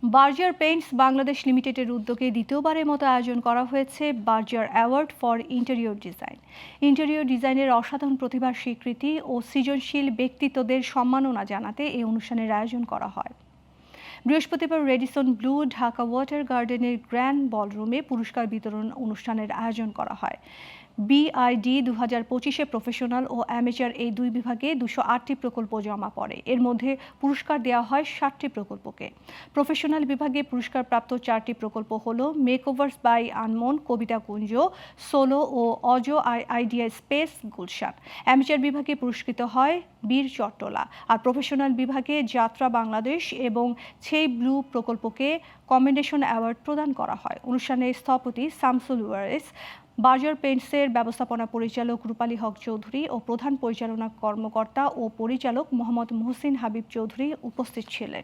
Berger Paints Bangladesh লিমিটেডের উদ্যোগে দ্বিতীয়বারের মতো আয়োজন করা হয়েছে Berger award for interior design. Interior ডিজাইনের অসাধারণ প্রতিভার স্বীকৃতি ও সৃজনশীল ব্যক্তিত্বদের সম্মাননা জানাতে এই অনুষ্ঠানের আয়োজন করা হয়। বৃহস্পতিবার রেডিসন ব্লু ঢাকা ওয়াটার গার্ডেনের গ্র্যান্ড বলরুমে পুরস্কার বিতরণ অনুষ্ঠানের আয়োজন করা হয়। বিআইডি 2025-এ প্রফেশনাল ও অ্যামেচার এই দুই বিভাগে 208টি প্রকল্প জমা পড়ে। এর মধ্যে পুরস্কার দেওয়া হয় 60টি প্রকল্পকে। প্রফেশনাল বিভাগে পুরস্কারপ্রাপ্ত 4টি প্রকল্প হল makeovers by Anmon, Kobita Kunjo, solo ও অজো আইডিয়া স্পেস, গুলশান। অ্যামেচার বিভাগে পুরস্কৃত হয় বীর চট্টলা। আর প্রফেশনাল বিভাগে যাত্রা বাংলাদেশ এবং ছেই ব্লু প্রকল্পকে কমেন্ডেশন অ্যাওয়ার্ড প্রদান করা হয়। অনুষ্ঠানের স্থপতি শামসুল ওয়ারেস, বার্জার পেইন্টসের ব্যবস্থাপনা পরিচালক রূপালী হক চৌধুরী ও প্রধান পরিচালনা কর্মকর্তা ও পরিচালক মোহাম্মদ মুহসিন হাবিব চৌধুরী উপস্থিত ছিলেন।